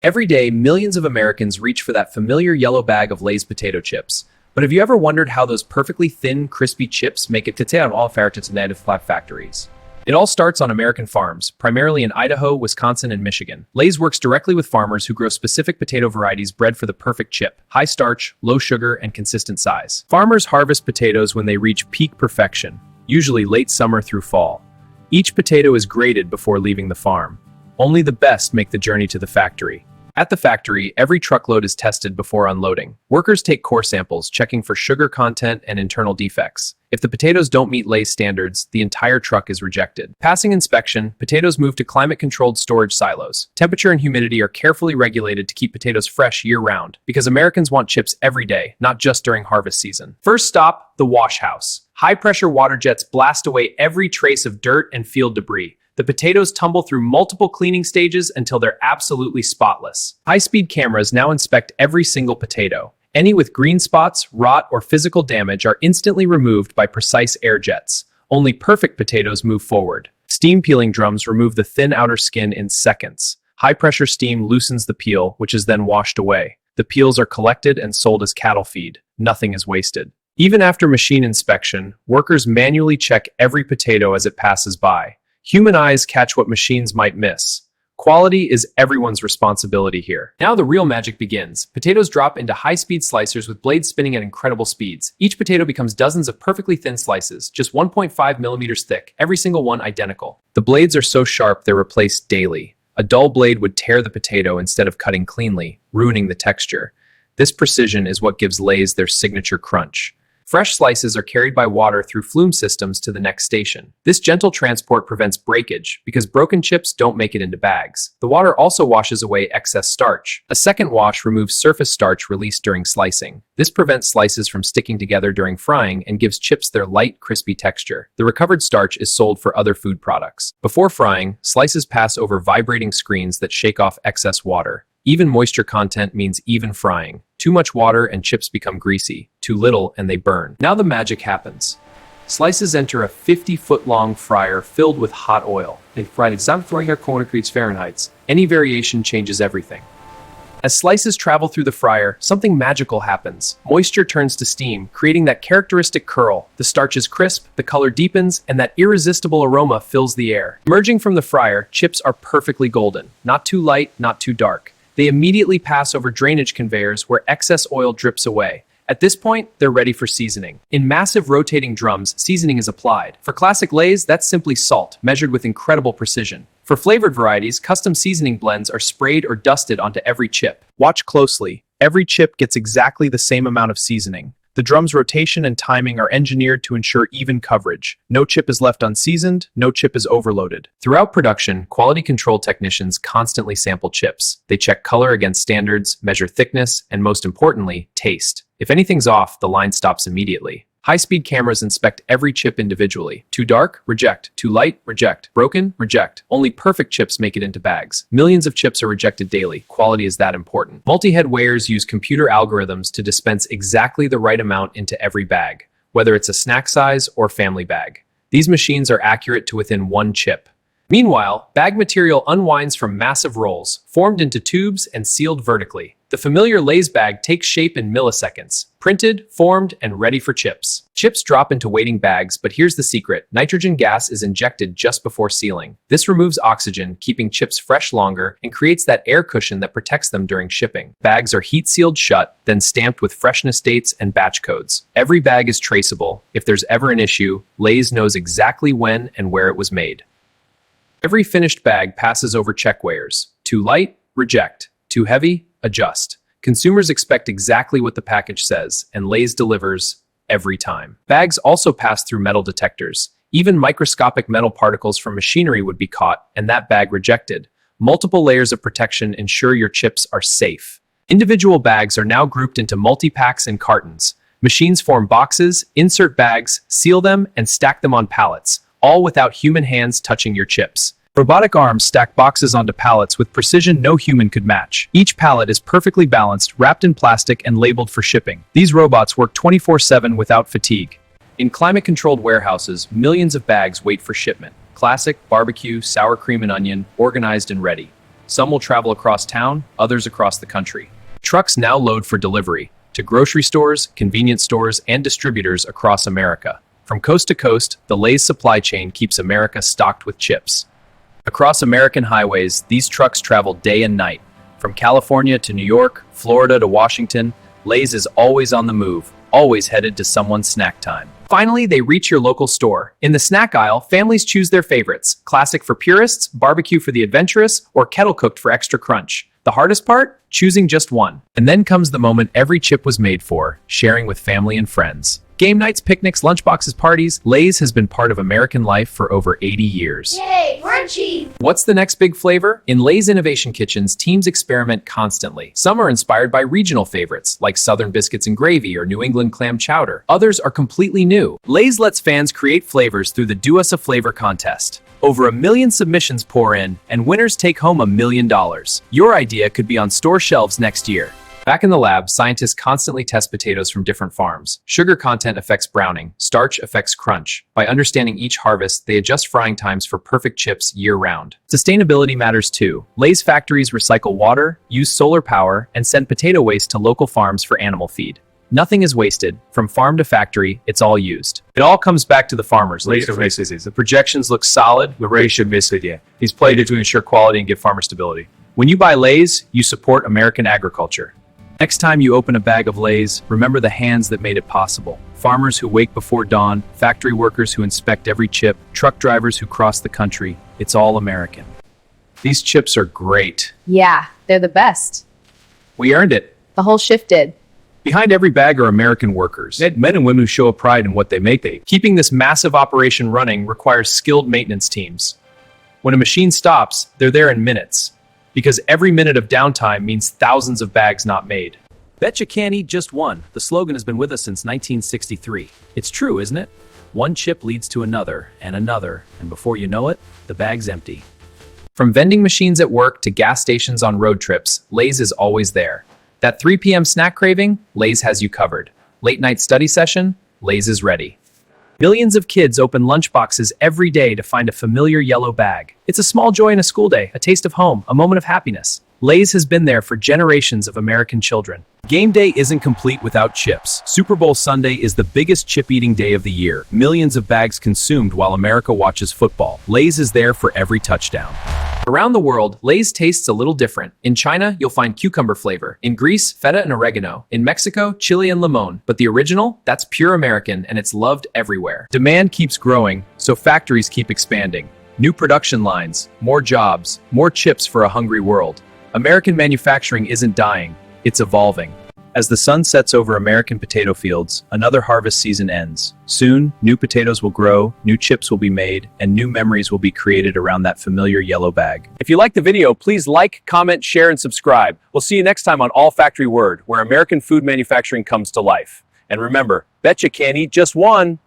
Every day, millions of Americans reach for that familiar yellow bag of Lay's potato chips. But have you ever wondered how those perfectly thin, crispy chips make it to all native factories? It all starts on American farms, primarily in Idaho, Wisconsin, and Michigan. Lay's works directly with farmers who grow specific potato varieties bred for the perfect chip: high starch, low sugar, and consistent size. Farmers harvest potatoes when they reach peak perfection, usually late summer through fall. Each potato is graded before leaving the farm. Only the best make the journey to the factory. At the factory, every truckload is tested before unloading. Workers take core samples, checking for sugar content and internal defects. If the potatoes don't meet Lay's standards, the entire truck is rejected. Passing inspection, potatoes move to climate-controlled storage silos. Temperature and humidity are carefully regulated to keep potatoes fresh year-round, because Americans want chips every day, not just during harvest season. First stop, the wash house. High-pressure water jets blast away every trace of dirt and field debris. The potatoes tumble through multiple cleaning stages until they're absolutely spotless. High-speed cameras now inspect every single potato. Any with green spots, rot, or physical damage are instantly removed by precise air jets. Only perfect potatoes move forward. Steam peeling drums remove the thin outer skin in seconds. High-pressure steam loosens the peel, which is then washed away. The peels are collected and sold as cattle feed. Nothing is wasted. Even after machine inspection, workers manually check every potato as it passes by. Human eyes catch what machines might miss. Quality is everyone's responsibility here. Now the real magic begins. Potatoes drop into high-speed slicers with blades spinning at incredible speeds. Each potato becomes dozens of perfectly thin slices, just 1.5 millimeters thick, every single one identical. The blades are so sharp they're replaced daily. A dull blade would tear the potato instead of cutting cleanly, ruining the texture. This precision is what gives Lay's their signature crunch. Fresh slices are carried by water through flume systems to the next station. This gentle transport prevents breakage because broken chips don't make it into bags. The water also washes away excess starch. A second wash removes surface starch released during slicing. This prevents slices from sticking together during frying and gives chips their light, crispy texture. The recovered starch is sold for other food products. Before frying, slices pass over vibrating screens that shake off excess water. Even moisture content means even frying. Too much water and chips become greasy. Too little and they burn. Now the magic happens. Slices enter a 50-foot-long fryer filled with hot oil. They fried at 300 Fahrenheit. Any variation changes everything. As slices travel through the fryer, something magical happens. Moisture turns to steam, creating that characteristic curl. The starch is crisp, the color deepens, and that irresistible aroma fills the air. Emerging from the fryer, chips are perfectly golden. Not too light, not too dark. They immediately pass over drainage conveyors where excess oil drips away. At this point, they're ready for seasoning. In massive rotating drums, seasoning is applied. For classic Lay's, that's simply salt, measured with incredible precision. For flavored varieties, custom seasoning blends are sprayed or dusted onto every chip. Watch closely. Every chip gets exactly the same amount of seasoning. The drum's rotation and timing are engineered to ensure even coverage. No chip is left unseasoned, no chip is overloaded. Throughout production, quality control technicians constantly sample chips. They check color against standards, measure thickness, and most importantly, taste. If anything's off, the line stops immediately. High-speed cameras inspect every chip individually. Too dark? Reject. Too light? Reject. Broken? Reject. Only perfect chips make it into bags. Millions of chips are rejected daily. Quality is that important. Multi-head weighers use computer algorithms to dispense exactly the right amount into every bag, whether it's a snack size or family bag. These machines are accurate to within one chip. Meanwhile, bag material unwinds from massive rolls, formed into tubes and sealed vertically. The familiar Lay's bag takes shape in milliseconds, printed, formed, and ready for chips. Chips drop into waiting bags, but here's the secret. Nitrogen gas is injected just before sealing. This removes oxygen, keeping chips fresh longer, and creates that air cushion that protects them during shipping. Bags are heat-sealed shut, then stamped with freshness dates and batch codes. Every bag is traceable. If there's ever an issue, Lay's knows exactly when and where it was made. Every finished bag passes over check weighers. Too light? Reject. Too heavy? Adjust. Consumers expect exactly what the package says, and Lay's delivers every time. Bags also pass through metal detectors. Even microscopic metal particles from machinery would be caught, and that bag rejected. Multiple layers of protection ensure your chips are safe. Individual bags are now grouped into multi-packs and cartons. Machines form boxes, insert bags, seal them, and stack them on pallets, all without human hands touching your chips. Robotic arms stack boxes onto pallets with precision no human could match. Each pallet is perfectly balanced, wrapped in plastic, and labeled for shipping. These robots work 24/7 without fatigue. In climate-controlled warehouses, millions of bags wait for shipment. Classic, barbecue, sour cream and onion, organized and ready. Some will travel across town, others across the country. Trucks now load for delivery to grocery stores, convenience stores, and distributors across America. From coast to coast, the Lay's supply chain keeps America stocked with chips. Across American highways, these trucks travel day and night. From California to New York, Florida to Washington, Lay's is always on the move, always headed to someone's snack time. Finally, they reach your local store. In the snack aisle, families choose their favorites: classic for purists, barbecue for the adventurous, or kettle cooked for extra crunch. The hardest part? Choosing just one. And then comes the moment every chip was made for: sharing with family and friends. Game nights, picnics, lunchboxes, parties, Lay's has been part of American life for over 80 years. Yay, crunchy! What's the next big flavor? In Lay's Innovation Kitchens, teams experiment constantly. Some are inspired by regional favorites, like Southern biscuits and gravy or New England clam chowder. Others are completely new. Lay's lets fans create flavors through the Do Us a Flavor contest. Over 1 million submissions pour in, and winners take home $1 million. Your idea could be on store shelves next year. Back in the lab, scientists constantly test potatoes from different farms. Sugar content affects browning, starch affects crunch. By understanding each harvest, they adjust frying times for perfect chips year-round. Sustainability matters too. Lay's factories recycle water, use solar power, and send potato waste to local farms for animal feed. Nothing is wasted. From farm to factory, it's all used. It all comes back to the farmers. The projections look solid. These played to ensure quality and give farmer stability. When you buy Lay's, you support American agriculture. Next time you open a bag of Lay's, remember the hands that made it possible. Farmers who wake before dawn, factory workers who inspect every chip, truck drivers who cross the country. It's all American. These chips are great. Yeah, they're the best. We earned it. The whole shift did. Behind every bag are American workers, men and women who show a pride in what they make. Keeping this massive operation running requires skilled maintenance teams. When a machine stops, they're there in minutes, because every minute of downtime means thousands of bags not made. Betcha can't eat just one. The slogan has been with us since 1963. It's true, isn't it? One chip leads to another, and before you know it, the bag's empty. From vending machines at work to gas stations on road trips, Lay's is always there. That 3 p.m. snack craving? Lay's has you covered. Late night study session? Lay's is ready. Millions of kids open lunchboxes every day to find a familiar yellow bag. It's a small joy in a school day, a taste of home, a moment of happiness. Lay's has been there for generations of American children. Game day isn't complete without chips. Super Bowl Sunday is the biggest chip-eating day of the year. Millions of bags consumed while America watches football. Lay's is there for every touchdown. Around the world, Lay's tastes a little different. In China, you'll find cucumber flavor. In Greece, feta and oregano. In Mexico, chili and limon. But the original? That's pure American, and it's loved everywhere. Demand keeps growing, so factories keep expanding. New production lines, more jobs, more chips for a hungry world. American manufacturing isn't dying, it's evolving. As the sun sets over American potato fields, another harvest season ends. Soon, new potatoes will grow, new chips will be made, and new memories will be created around that familiar yellow bag. If you liked the video, please like, comment, share, and subscribe. We'll see you next time on All Factory Word, where American food manufacturing comes to life. And remember, Betcha can't eat just one.